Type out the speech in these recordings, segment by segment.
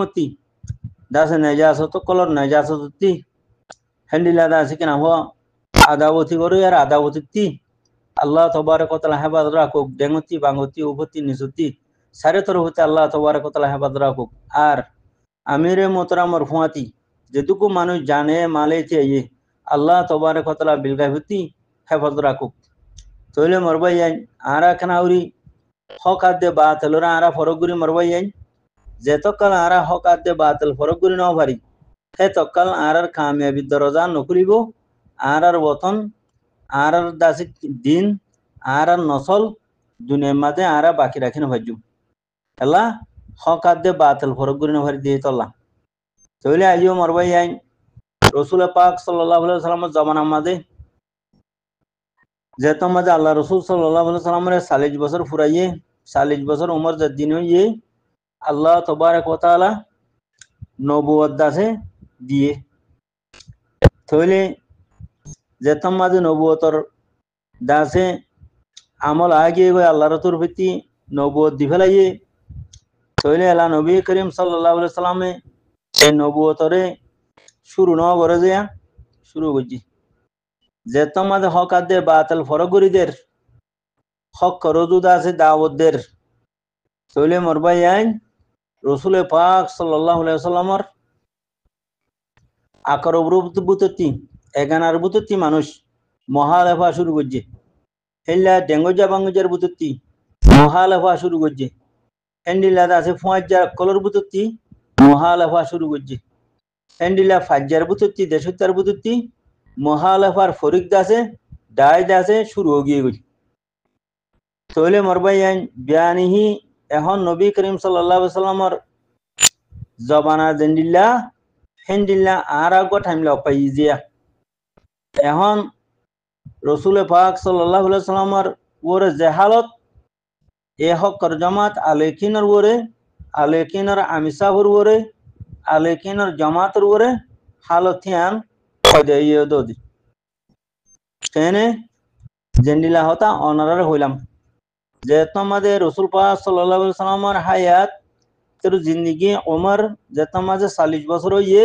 ডেঙ্গতি দাসে নেজাসত কলর নেজাসতি হেন্ডিলা দাসে কিনা হওয়া আদাবতি করে আর আদাবতি আল্লাহ তবারক ওয়া তাআলা হেফাজত রাখুক ডেঙ্গতি বাঙ্গতি উপতি নিসুতি সারে তরফতে আল্লাহ তবারক ওয়া তাআলা হেফাজত রাখুক। আর আমিরে মোহতারামর ফুয়াতি যেটুকু মানুষ জানে মালে চেয়ে আল্লাহ তবারক ওয়া তাআলা বিলগাইবতি হেফাজত রাখুক। তইলে মরবাইয়ান আরা খানাউরি হক আদে বাতিলরা আরা ফরগুরি মরবাইয়ান যেতকাল আরা হক আদে বাতিল ফরগুরি ন পারি হে তকাল আরার কামিয়াবি দরজা নকুলিব আরার বতন আরার দাসি দিন আরার নসল দুনিয়ার মাঝে আরা বাকি রাখি না ভাজ্যু এলা হক আদে বাতিল ফরগুরি ন পারি দিয়ে তল্লা। তইলে আইও মরবাইয়ান রসুল পাক সাল্লাল্লাহু আলাইহি ওয়াসাল্লামের জামানার মাঝে যেত মাঝে আল্লাহ রসুল সাল্লাল্লাহু আলাইহি ওয়াসাল্লামের 40 বছর ফুরাইয়ে 40 বছর উমর যে দিন হইয়ে আল্লাহ তবারক ওয়া তাআলা নবুয়ত দাসে দিয়ে তইলে যেত মাঝে নবুয়তর দাসে আমল আগে গই আল্লাহ রসুল ভিত্তি নবুয়ত দি ফেলাইয়ে তইলে আল্লাহ নবী করিম সাল্লাল্লাহু আলাইহি ওয়াসাল্লামে এই নবুয়তরে শুরু ন করে দেয়া শুরু করছি যেত মাঝে হক আদে বাতিল ফরগুরিদের হক রজুদ আছে দাওয়াতদের তইলে মরবাইয়ান রসুল পাক সাল্লাল্লাহু আলাইহি ওয়াসাল্লামর আকরবুততি এগানার বুততি মানুষ মহালেফা শুরু করছে হেল্লা ডেঙ্গজা বাঙ্গজার বুততি মহালেফা শুরু করছে হেন্ডিলা আছে ফুয়াজ্জার কলর বুততি মহালেফা শুরু করছে হেন্ডিলা ফাজ্জার বুততি দেশতার বুততি মহালেফার ফরিক দাসে ডাই দাসে শুরু হয়ে গেছে। তইলে মরবাইয়ান বিয়ানিহি এখন নবী করিম সাল্লাল্লাহু আলাইহি ওয়াসাল্লামর জবানা জেন্ডিল্লা হেন্ডিল্লা আর আগো টাইমলা পাইজিয়া এখন রসুল পাক সাল্লাল্লাহু আলাইহি ওয়াসাল্লামর ওরে জাহালত এ হকর জামাত আলেকিনর ওরে আলেকিনর আমিসাবুর ওরে আলেকিনর জামাতর ওরে হালথিয়ান কয়দে ইয়ে দদি কেনে জেন্ডিলা হতা অনারার হইলাম যে তোমাদের রসুল পাক সাল্লাল্লাহু আলাইহি ওয়াসাল্লামর হায়াত তের জিন্দেগি উমর যে তোমাদের 40 বছর হইয়ে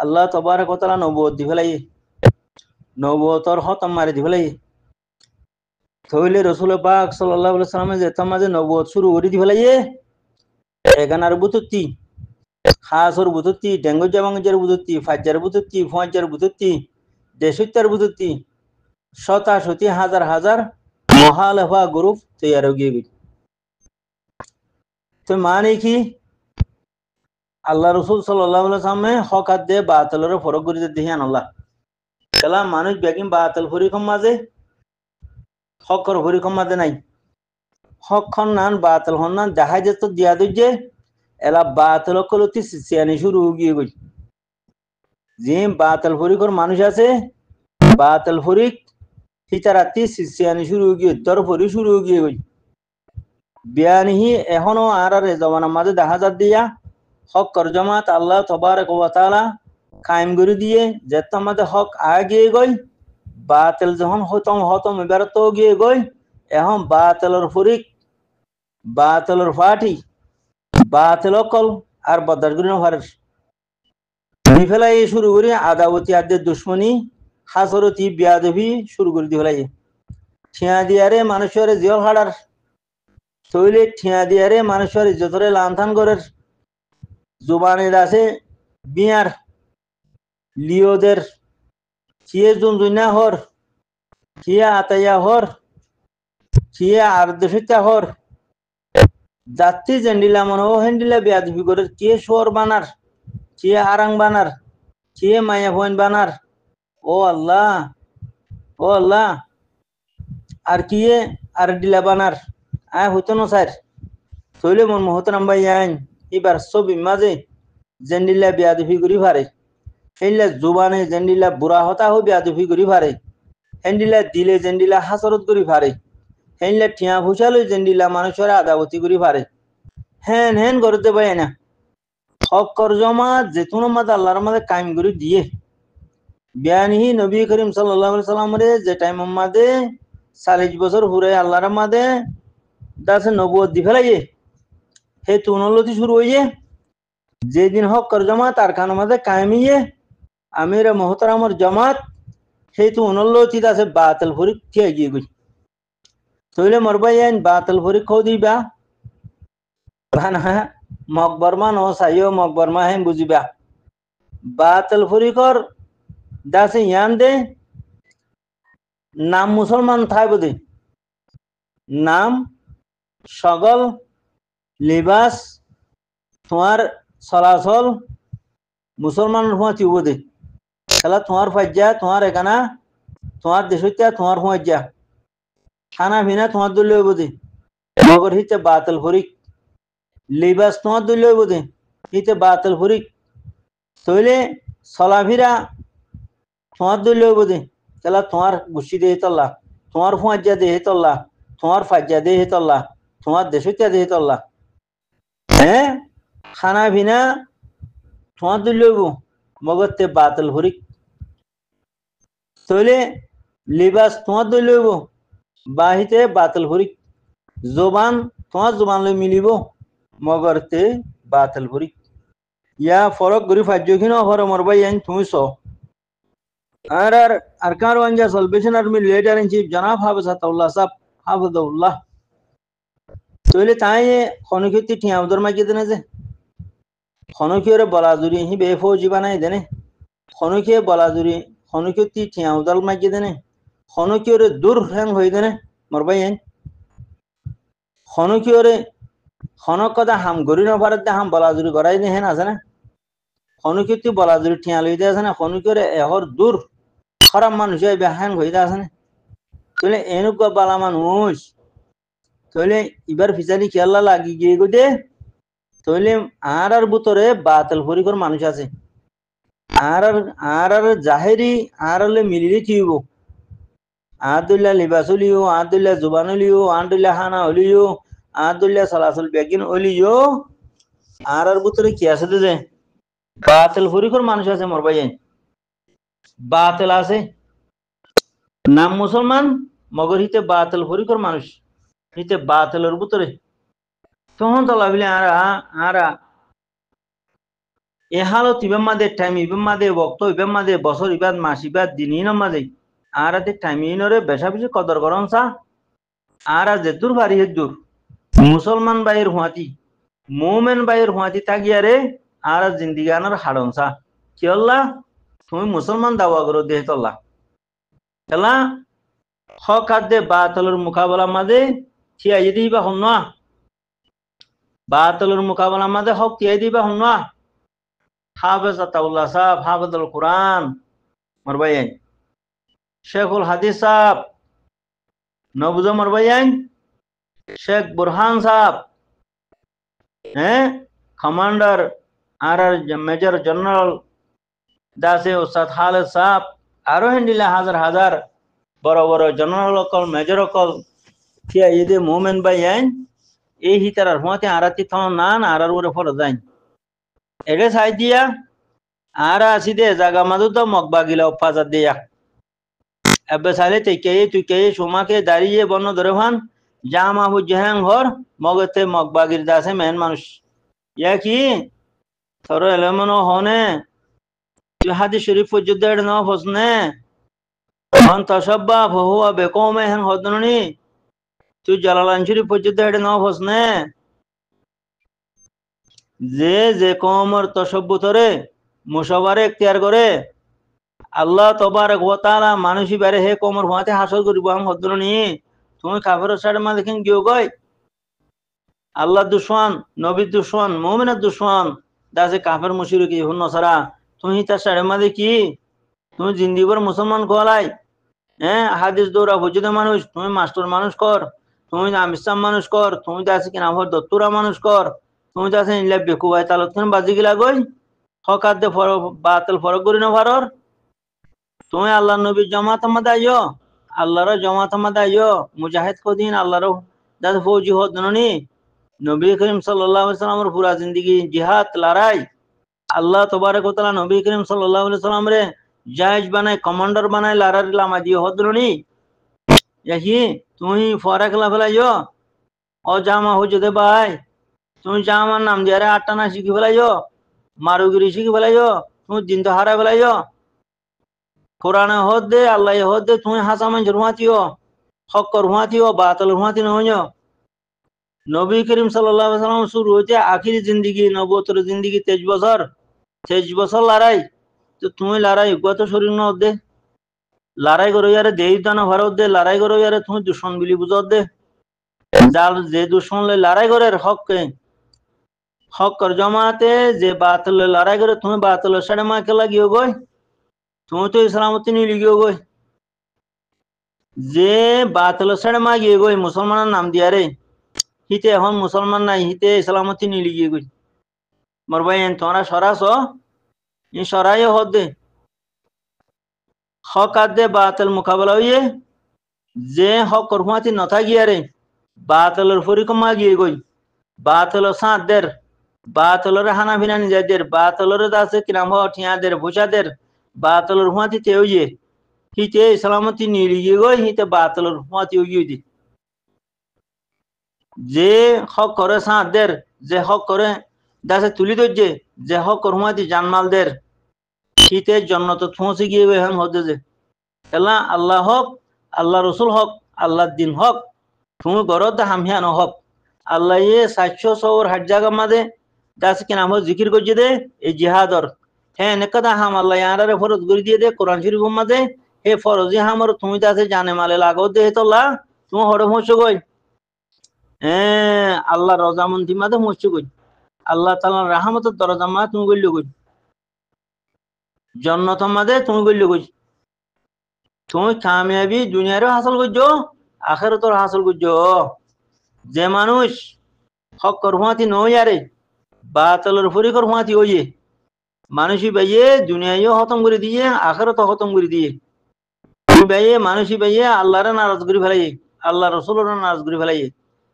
আল্লাহ তবারক ওয়া তাআলা নবুয়ত দি ফেলাই নবুয়তর খতম মারি দি ফেলাই তইলে রসুল পাক সাল্লাল্লাহু আলাইহি ওয়াসাল্লামে যে তোমাদের নবুয়ত শুরু করে দি ফেলাই এগানার বুততি খাসর বুততি ডেঙ্গজা বাঙ্গজার বুততি ফাজ্জার বুততি ফুয়াজ্জার বুততি দেশতার বুততি শতাশতি হাজার হাজার মহালেফা গ্রুপ তৈয়ার হয়ে গেছে। তো মানে কি আল্লাহ রসুল সাল্লাল্লাহু আলাইহি ওয়াসাল্লামে হক আদে বাতিলের ফরক করে দিহিয়ান আল্লাহ তালা মানুষ বেগিন বাতিল ফরিকম মাঝে হকর ফরিকম মাঝে নাই হক খন নান বাতিল হন নান দেখা যেত দিয়া দইজে এলা বাতিল কলতি সিয়ানি শুরু হয়ে গেছে। যে বাতিল ফরিকর মানুষ আছে বাতিল ফরিক হিতারাতি সিয়ানি শুরু হয়ে গিয়ে দর ফরি শুরু হয়ে গিয়ে বিয়ানিহি এখনো আর জমানার মাঝে দেখা যাত দিয়া হক জামাত আল্লাহ তবারক ওয়া তাআলা কায়েম করে দিয়ে যেত আমাদের হক আগে গই বাতিল যখন হতম ইবারত গিয়ে গই এখন বাতিলের ফরিক বাতিলের ফাটি বাতিল কল আর বদার গুলো হারের ফেলাই শুরু করি আদাবতী আদে দুশ্মনী হাসরতি বিয়াদবি শুরু করে দি ফেলাই ঠিয়া দিয়ারে মানুষের জিয়ল হাড়ার তইলে ঠিয়া দিয়ারে মানুষের ইজ্জতরে লানথান করের জুবানের আছে বিয়ার লিওদের কিয়ে জুনজুনা হর কিয়ে আতাইয়া হর কিয়ে আর্দফিতা হর জাতি জেন্ডিলা মনে ও হেন্ডিলা বিয়াদবি করে কিয়ে শোর বানার কিয়ে আরাং বানার কিয়ে মায়া ভয়েন বানার ও আল্লাহ আর কিয়ে আর ডিলা বানার আয় হইতো না স্যার তইলে মন মহতরাম ভাই আইন এবার ছবি মাঝে জেন্ডিলা বিয়াদবি করি পারে হেন্ডিলা জুবানে জেন্ডিলা বুড়া হতা হো বিয়াদবি করি পারে হেন্ডিলা দিলে জেন্ডিলা হাসরত করি পারে হেন্ডিলা ঠিয়া ফুসালো জেন্ডিলা মানুষের আদাবতি করি পারে হেন করতে পারে না হকর জমা যেতুন মাঝে আল্লাহর মাঝে কায়েম করে দিয়ে বিয়ানিহি নবী করিম সাল্লাল্লাহু আলাইহি ওয়াসাল্লাম রে যে টাইম মাঝে 40 বছর হুরে আল্লাহর মাঝে দাসে নবুয়ত দি ফেলাইয়ে হে তুনলতি শুরু হইয়ে যেদিন হকর জমাত আর খানোর মাঝে কায়েমিয়ে আমির মোহতারামর জমাত সেইটো অনল্লচিত আছে বাতিল ফরিক থিয়ে গিয়ে গই তইলে মরবাই আইন বাতিল ফরিক খৌ দিবা বানা মকবরমা ন সাইও মকবরমা হেন বুঝিবা বাতিল ফরিকর দাসে ইয়ান দে নাম মুসলমান থাই বোধে নাম সকল লিবাস তোমার চলাচল মুসলমানের হুয়া চিব দে খেলা তোমার ফাজ্জা তোমার একানা তোমার দেশত্যা তোমার হুঁজা খানা পিনা তোমার দলীয় হইব দে মগর হিতে বাতিল ফরিক লিবাস তোমার দলীয় হইব দে হিতে বাতিল ফরিক তইলে চলাফিরা তোমার দলীয় হইব দে খেলা তোমার গুছি দেহে তল্লা তোমার হুঁজা দেহে তল্লা তোমার ফাজ্জা দেহে তল্লা তোমার দেশত্যা দেহে তল্লা হ্যাঁ খানা পিনা তোমার দলীয় হইব মগর তে বাতিল ফরিক তইলে লিবাস তোমার দলীয় হইব বাহিতে বাতিল ফরিক জবান তোমার জবান লই মিলিব মগরতে বাতিল ফরিক ইয়া ফরক গরি ফাজ্যখিন হর মরবাই আইন তুমি স আর আরকার ওয়ানজা salvation army leader in chief জনাব হাফেজ আতাউল্লাহ সাহেব হাফেজাউল্লাহ তইলে তাই খনকিতি ঠিয়াউদর মাগি দেনে যে খনকিয়রে বলাজুরি হি বে ফৌজি বানাই দেনে খনকিয়ে বলাজুরি খনকিতি ঠিয়াউদল মাগি দেনে খনকিয়রে দূর হ্যাং হই দেনে মরবাই আইন খনকিয়রে খনক কথা হাম গরি নভারত দে হাম বলাজুরি গড়াই নে হেন আছে না খনকিতি বলাজুরি ঠিয়া লই দে আছে না খনকিয়রে এহর দূর খারাপ মানুষ হইবে হ্যাং হই দে আছে না তইলে এনুক বালা মানুষ তইলে ইবার ফিসারি খেলা লাগি গিয়ে গো দে তইলে আর বুতরে বাতিল ফরিকর মানুষ আছে আর জাহেরি আর মিলিলি থিব আদুল্লাহ লিবাস লিও আদুল্লাহ জুবান লিও আদুল্লাহ হানা লিও আদুল্লাহ সালাসুল বেগিন লিও আর বুতরে কি আছে যে বাতিল ফরিকর মানুষ আছে মরবাই বাতিল আছে নাম মুসলমান মগর হিতে বাতিল ফরিকর মানুষ হিতে বাতিলের বুতরে তখন তো লাভিলে আরা এ হালত ইবেম মাদে টাইম ইবেম মাদে বক্ত ইবেম মাদে বছর ইবাদ মাস ইবাদ দিন মাদে আর টাইম ইনরে বেশা বেশি কদর করন সা আর যে দূর বাড়ি হে দূর মুসলমান বাইর হুয়াতি মোমেন বাইর হুয়াতি তাগিয়ারে আর জিন্দিগানার হাড়ন সা কি আল্লাহ তুমি মুসলমান দাওয়া করো দেহ তল্লা খেলা হক দে বাতলের মোকাবেলা মাঝে থিয়াই দিবা হন না বাতলের মোকাবেলা মাঝে হক থিয়াই দিবা হন না হাফেজ আতাউল্লাহ সাহেব হাফেজুল কুরআন মরবাই শেখুল হাদিস সাহেব নবুজো মরবাই শেখ বুরহান সাহেব হ্যাঁ কমান্ডার আর মেজর জেনারেল দাসে ওস্তাদ খালেদ সাহেব আরো হেন্ডিলা হাজার হাজার বড় বড় জেনারেল অকল মেজর অকল থিয়া ইদে মোমেন বাই এই হিতার হুঁতে আরাতি থাম নান আর ওরে ফলো যাইন এগে সাই দিয়া আর আসি দে জাগা মাদু তো মকবা গিলা ফাজার দিয়া এবে সালে তুই কে সুমাকে দাঁড়িয়ে বন্য ধরে ভান জামা হু জাহাং হর মগতে মকবাগির দাসে মেন মানুষ ইয়া কি তোর এলেমন হনে তুই হাদিস শরীফ পর্যন্ত ন ফসনে হন তসব্বা ফহুয়া বেকমে হেন হদননি তুই জালালান শরীফ পর্যন্ত ন ফসনে যে কমর তসব্বুতরে মুসাবারে এখতিয়ার করে আল্লাহ তবারক ওয়া তাআলা মানুষই বারে হে কমর হুয়াতে হাসল করিব আম হদরনি তুমি কাফেরের সাইডে মা দেখেন গিয়ে গয় আল্লাহ দুশমন নবী দুশমন মুমিনের দুশমন দাসে কাফের মুশরিক ইহুন নসারা তুমি তার সাইডে মা দেখি তুমি জিন্দিগর মুসলমান কোলাই হ্যাঁ হাদিস দৌড়া বুঝিত মানুষ তুমি মাস্টার মানুষ কর তুমি আমিসাম মানুষ কর তুমি দাসে কিনা ভর দত্তুরা মানুষ কর তুমি দাসে ইল্লা বেকুবাই তালত কোন বাজি গিলা গই হকাত দে বাতিল ফরক করি না ভারর তুমি আল্লাহ নবীর জমাত আমাদের আইও আল্লাহর জমাত আমাদের আইও মুজাহিদ কদিন আল্লাহর দাদা ফৌজি হত ননি নবী করিম সাল্লাল্লাহু আলাইহি সাল্লামের পুরা জিন্দেগি জিহাদ লড়াই আল্লাহ তবারক ওয়া তাআলা নবী করিম সাল্লাল্লাহু আলাইহি সাল্লাম রে জায়েজ বানায় কমান্ডার বানায় লড়ার লামা দিয়ে হত ননি ইয়াহি তুমি ফরাক লা ফেলাইও ও জামা হজে দে ভাই তুমি জামার নাম দিয়ে আরে আটটা না শিখি ফেলাইও মারুগিরি শিখে ফেলাইও, তুমি দিন তো হারা ফেলাইও। কোরআনে হদ দে, আল্লাহ হদ দে, তুমি হাসা মানুষের হুঁয়াতিও, হক্কর হুঁয়াতিও, বাতল হুঁয়াতি নহইও। নবী করিম সাল্লাল্লাহু আলাইহি ওয়াসাল্লাম শুরু হইতে আখিরি জিন্দিগি, নবুয়তের জিন্দিগি 23 বছর, 23 বছর লড়াই। তো তুমি লড়াই গত শরীর ন দে, লড়াই করো ইয়ারে দেই দানা ভারত দে, লড়াই করো ইয়ারে তুমি দুশ্মন বিলি বুঝত দে। যার যে দুশ্মন লড়াই করে হককে, হক্কর জমাতে যে বাতল লড়াই করে, তুমি বাতল সাড়ে মাকে লাগিও গই, তুমি তো ইসলামতি নিয়ে লিগিও গই। যে বাতল সাড়ে মা গিয়ে গই মুসলমানের নাম দিয়া রে, হিতে এখন মুসলমান নাই, হিতে ইসলামতি নিয়ে লিগিয়ে গই। মোর ভাই তোমরা সরাস ই সরাই হদ দে, হক আর দে বাতল মোকাবেলা হইয়ে, যে হক করফাতি নথা গিয়া রে বাতলের পরিক্রমা গিয়ে গই, বাতল সাঁত দের, বাতলরে হানা ভিনা নিজেদের, বাতলরে দাসে কিরাম ঠিয়াদের ভুষাদের, বাতলর হুঁয়াতি তে হইয়ে হিতে ইসলামতি নিয়ে লিগিয়ে গই, হিতে বাতলর হুঁয়াতি হইয়ে দি। যে হক করে সাঁতদের, যে হক করে দাসে তুলি ধরছে, যে হক করমাতি জানমালদের শীতে জন্নত পৌঁছে গিয়ে এখন হতে যে এলা আল্লাহ হক, আল্লাহ রসুল হক, আল্লাহর দিন হক, তুমি গরদ হামিয়া নহক। আল্লাহ ইয়ে 760 জায়গা মাঝে দাস কিনা আমার জিকির করছে দে এই জিহাদর। হ্যাঁ নেকদা হাম আল্লাহ ইয়ারে ফরজ করে দিয়ে দে কোরআন শরীফ মাঝে, হে ফরজি হামর তুমি দাসে জানে মালে লাগো দে তোলা, তুমি হড়ে পৌঁছে গই। হ্যাঁ আল্লাহ রজামন্দি মাঝে পৌঁছে গই, আল্লাহ তাআলার রাহমতের দরজা মা তুমি গইল গই, জন্নত মাঝে তুমি গইল গই। তুমি কামিয়াবি দুনিয়ারও হাসিল করছো, আখিরাতের হাসিল করছো। যে মানুষ হক করফাতি নই আরে বাতলের পরিকর ফাতি হইয়ে মানুষই বাইয়ে দুনিয়ায়ও খতম করে দিয়ে, আখিরাতও খতম করে দিয়ে। তুমি বাইয়ে মানুষই বাইয়ে আল্লাহরে নারাজ করে ফেলাইয়ে, আল্লাহ রাসূলের নারাজ করে ফেলাইয়ে,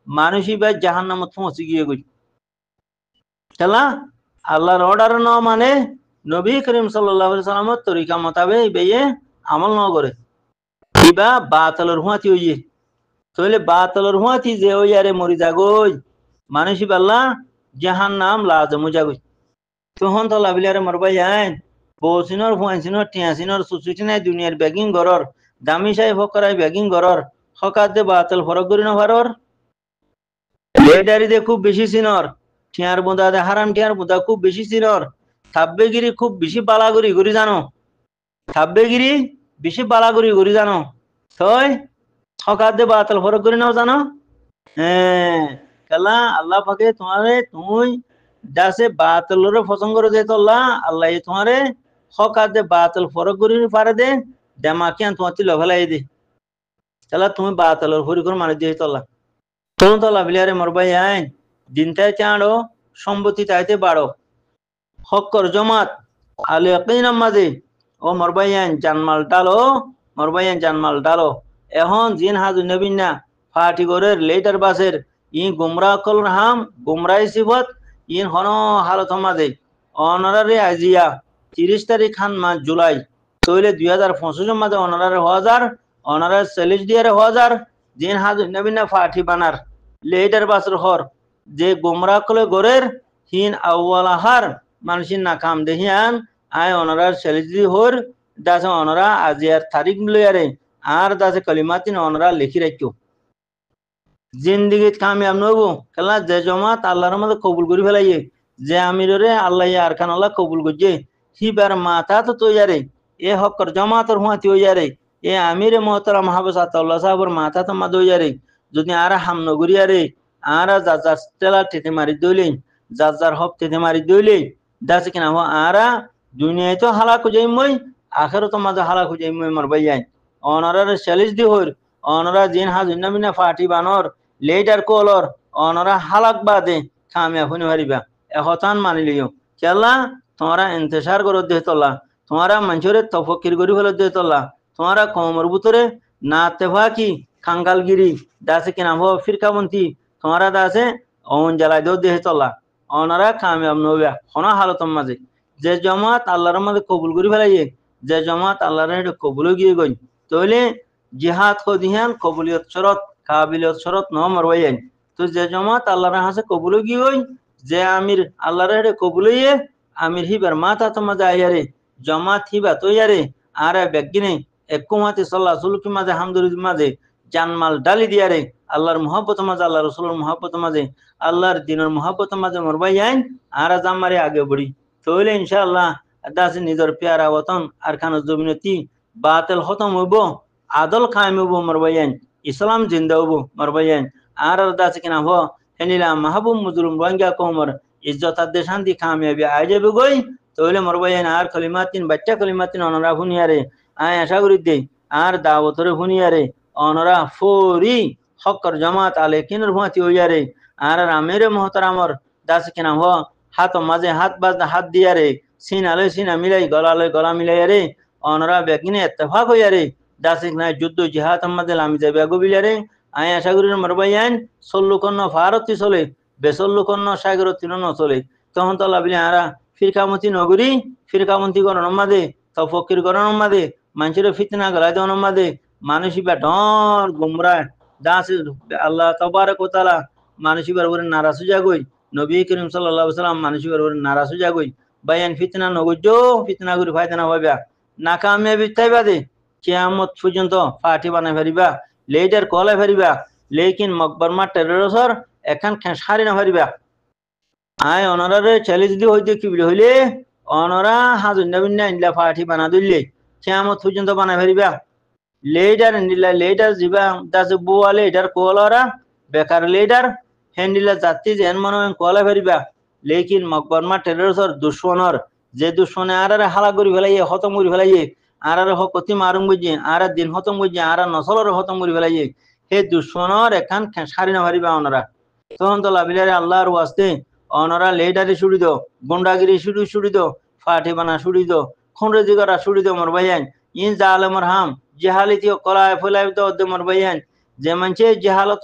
মানুষই বাই জাহান্নামত পৌঁছে গিয়ে গই। খেলা আল্লাহর অর্ডার ন মানে নবী করিম সাল্লাল্লাহু আলাইহি সাল্লামের তরিকা মোতাবেক বাইয়ে আমল ন করে কিবা বাতলের হুঁয়াতি হইয়ে, তাহলে বাতলের হুঁয়াতি যে হইয়ারে মরি যাগই মানুষই বাল্লা জাহান্নাম লাজমু যাগই। তখন তো লাভিলারে মরবাই আইন বসিনর ফুয়াইনসিনর টিয়াসিনর সুসুচিনাই দুনিয়ার বেগিং গরর দামি সাই ফকরাই বেগিং গরর হকাত দে বাতল ফরক করি না ভারর লেডারি দে খুব বেশি সিনর টিয়ার বুদা দে হারাম টিয়ার বুদা খুব বেশি সিনর থাব্বেগিরি খুব বেশি বালাগুড়ি ঘুরি জানো, থাব্বেগিরি বেশি বালাগুড়ি ঘুরি জানো, তই হকাত দে বাতল ফরক করি নাও জানো। হ্যাঁ কালা আল্লাহ পাকে তোমারে তুই দাসে বাতলরে পছন্দ করে দে তোল্লা আল্লাহ তোমারে হকাত দে বাতল ফরক করি পারে দে দেমাকিয়ান তোমার তিল ফেলাই দে, তাহলে তুমি বাতলর পরিকর মানে দিয়ে তোল্লা তখন তোলা বিলিয়ারে মরবাই আইন দিনটাই চাঁড়ো সম্পত্তি তাইতে বাড়ো হক্কর জমাত আলে মাঝে ও মরবাই আইন জানমাল ডালো, মরবাই আইন জানমাল ডালো। এখন জিন হাজু নবীন না ফাটি গরের লেটার বাসের ই গুমরা কল হাম গুমরাই সিবত ইন হন হালত মাঝে অনারারে আজিয়া 30 তারিখ খান মাস জুলাই তৈলে 2025 মাঝে অনারারে 1000 অনারার 40 দিয়ারে 1000 জিন হাজু নবীন না ফাটি বানার লেটার বাসের হর যে গুমরা কলে গরের হিন আউয়ালা হার মানুষের না কাম দেহিয়ান আয় অনারার 40 দি হর দাসে অনারা আজিয়ার তারিখ লইয়ারে আর দাসে কলিমাতিন অনারা লিখি রাখিও জিন্দিগিত কামিয়াব নবো খেলা যে জমাত আল্লাহর মধ্যে কবুল করি ফেলাইয়ে যে আমিরে আল্লাহ আর খান আল্লাহ কবুল করছে হিবার মাথা তো তৈয়ারে এ হকর জমাতর হুঁয়াতি হইয়ারে এ আমিরে মোহতারাম হাফেজ আতাউল্লাহ সাহেবের মাথা তো মাদ হইয়ারে যদি আর হাম নগরিয়ারে আর যার তেলা টেতে মারি দইলে যার হক টেতে মারি দইলে দাসে কিনা হো আরা দুনিয়ায় তো হালাক যাই মই আখেরও তো মাঝে হালাক যাই মই মরবাই যাই অনারার 40 দি হর অনরা জিন হাজুন্না মিনা ফাটি বানর লেটার কলর অনরা হালাক বাদে কামিয়াব হইতে পারিবা এহতান মানি লিও কেলা তোমরা ইন্তেশার করো দে তোলা তোমরা মানুষরে তফকির করি ফেলে দে তোলা তোমরা কমর ভিতরে না তেফাকি খাঙ্গালগিরি দাসে কিনা হো ফিরকাবন্তি তোমরা দাসে অন জ্বালাই দো দে তোলা অনরা কামিয়াব নবিয়া হনা হালতম মাঝে যে জমাত আল্লাহর মাঝে কবুল করি ফেলাইয়ে যে জমাত আল্লাহর কবুল গিয়ে গই তাহলে জিহাদ को दिहान कबूलियत शरत काबिलियत शरत न मरवाई तो जे जमात अल्लाह हासे कबूल की होई जे आमिर अल्लाह रे कबूल ये আমির হিবার মাথা তো মাঝে আয়ারে জমাত হিবা তো ইয়ারে আর বেগিনে এককুমাতে সাল্লাহ সুলুকি মাঝে হামদুলির মাঝে জানমাল ডালি দিয়ারে আল্লাহর মহব্বত মাঝে আল্লাহ রসুলের মহব্বত মাঝে আল্লাহর দিনের মহব্বত মাঝে মরবাই আইন আর জামারে আগে বড়ি তইলে ইনশাআল্লাহ দাসে নিজের পেয়ারা ওতন আর খান জমিনতি বাতিল খতম হইব আদল কায়েম হইব মরবাই আইন ইসলাম জিন্দা হইব মরবাই আইন আর দাসে কিনা হ হেনিলা মাহবুব মুজলুম রোহিঙ্গা কমর ইজ্জত আর শান্তি কামিয়াবি আই যাবে গই তইলে মরবাই আইন আর কলিমাতিন বাচ্চা কলিমাতিন অনরা হুনিয়ারে আয় আশা করি দে আর দাওয়াতরে হুনিয়ারে অনরা ফরি হকর জামাত আলে কিনর হুয়াতি হইয়ারে আর আমেরে মহতারামর দাস কিনা হ হাত মাঝে হাত বাজ হাত দিয়ারে সিন আলে সিনা মিলাই গলালে গলা মিলাইয়ারে অনরা বেগিনে ইত্তেফাক হইয়ারে দাসিক নাই যুদ্ধ জিহাদ আমাদের আমি যাবে আগবিলারে আয় আশা করি মরবাই আইন সল্লুকন্ন ফারতি চলে বেসল্লুকন্ন সাগর তিরন চলে তখন তো লাভিলে আরা ফিরকামতি নগরী ফিরকামতি গরণ মাদে তফকির গরণ মাদে মানুষের ফিতনা গলাই দেওয়ান মাদে মানুষিবা ডর গুমরা দাস আল্লাহ তবারক ওয়া তাআলা মানুষিবার উপরে নারাজ হয়ে যাগই নবী করিম সাল্লাল্লাহু আলাইহি ওয়াসাল্লাম মানুষিবার উপরে নারাজ হয়ে যাগই বায়ান ফিতনা নগজো ফিতনা করি ফায়দা না হইবা নাকামিয়াবি তাইবাদে কিয়ামত পর্যন্ত পার্টি বানাই ফেরিবা লেডার কলাই ফেরিবা লেকিন মকবরমা টেররসর এখন খেসারি না ফেরিবা আয় অনরারে চ্যালেঞ্জ দি হইতে কি হইলে অনরা হাজুন নবীন ইনলা পার্টি বানা দিলে কিয়ামত পর্যন্ত বানাই ফেরিবা লেডার নিলা লেডার জিবা দাসে বুয়া লেডার কোলরা বেকার লেডার হেন্ডিলা জাতি যেন মনে কোলা ফেরিবা লেকিন মকবরমা টেররসর দুশ্মনর যে দুশ্মনে আরারে হালা করি ফেলাইয়ে খতম করি ফেলাইয়ে আরারে হকতি মারুম বুঝে আর দিন খতম বুঝে আর নসলর খতম করি ফেলাইয়ে হে দুশ্মনর এখান সারি না পারিবা অনরা তখন তো লাভিলারে আল্লাহর ওয়াস্তে অনরা লেডারে ছুড়ি দো গুন্ডাগিরি ছুড়ি দো ফাটি বানা ছুড়ি দো খুনরেজি করা ছুড়ি দো মর ভাইয়ান ইন জালেমর হাম জেহালিতি কলায় ফলাই দো মর ভাইয়ান যে মানছে জেহালত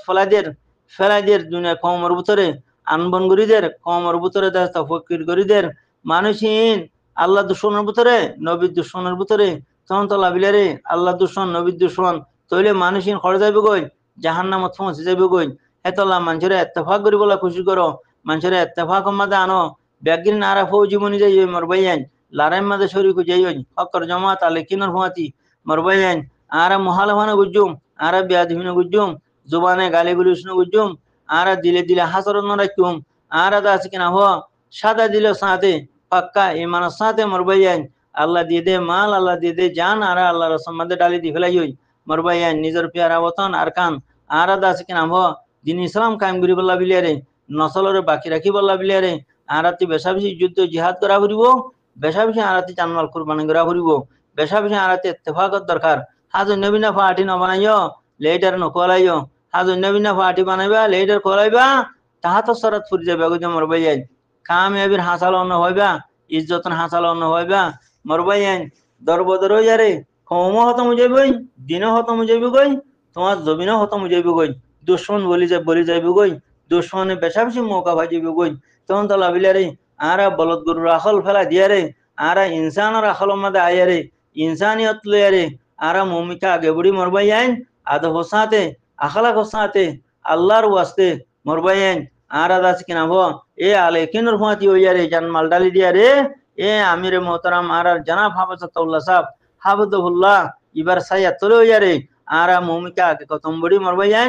ফেলাইদের দুনিয়া কমর ভিতরে আনবন গরিদের কমর ভিতরে ফকির গরিদের মানুষহীন আল্লাহ দুশ্মনের ভিতরে নবীর দুশ্মনের ভিতরে তখন তো লাভিলারে আল্লাহ দুশ্মন নবীর দুশ্মন তইলে মানুষহীন খড় যাবে গই জাহান্নামত পৌঁছে যাবে গই এতলা মানুষের এত্তেফাক করি বলা খুশি করো মানুষের এত্তেফাক মাঝে আনো ব্যাগিন নারা ফৌ জীবনী যাই মরবাইয়ান লারাই মাঝে শরীর যাই হকর জমাত আলে কিনর হুয়াতি মরবাইয়ান আরা মহালভানে গুজুম আরা বেয়াদিহিনে গুজুম জুবানে গালিগুলি উষ্ণ গুজুম আরা দিলে দিলে হাসরত নরাইতুম আরা দাস কিনা হ সাদা দিল সাথে পাক্কা ইমানের সাথে মরবাইয়ান আল্লাহ দিয়ে দে মাল আল্লাহ দিয়ে দে জান আরা আল্লাহ রসম মাঝে ডালি দি ফেলাই মরবাইয়ান নিজের পেয়ারা বতন আর কান আরা দাস কিনা হ দিন ইসলাম কায়েম করি বল্লা বিলিয়ারে নসলরে বাকি রাখি বল্লা বিলিয়ারে আরাতি বেশা বেশি যুদ্ধ জিহাদ করা ফুরিব বেশা বেশি আরাতি চানমাল কুরবানি করা ফুরিব বেশা বেশি আরাতি ইত্তেফাকত দরকার হাজু নবীনা পার্টি নবানাইও লেটার নকলাইও হাজু নবীনা পার্টি বানাইবা লেটার কলাইবা তাহা তো সরাত ফুরি যাবে গো মরবাইয়ান কামিয়াবির হাসাল অন্য হইবা ইজ্জতন হাসাল অন্য হইবা মরবাইয়ান দরবদর হইয়ারে কম হতম যাইবই দিন হতম যাইব গই তোমার জমিনও হতম যাইব গই দুশ্মন বলি যাইব গই দুশ্মনে বেশা বেশি মৌকা ভাই যাইব গই তখন তো লাভিলারে আরা বলদ গরুর আখল ফেলা দিয়ারে আরা ইনসানের আখল মাদে আয়ারে ইনসানিয়ত লয়ারে আরা মমিকা আগে বুড়ি মরবাইয়ান আদ হোসাতে আখলা হোসাতে আল্লাহর ওয়াস্তে মরবাইয়ান আরা দাস কিনা ভ এ আলে কিনর হুয়াতি হইয়ারে জান মাল ডালি দিয়ারে এ আমিরে মোহতারাম আরার জানাব হাফেজাতুল্লাহ সাহেব হাফেজুল্লাহ ইবার সাইয়া তলে হইয়ারে আরা মমিকা আগে কতম বুড়ি মরবাইয়ান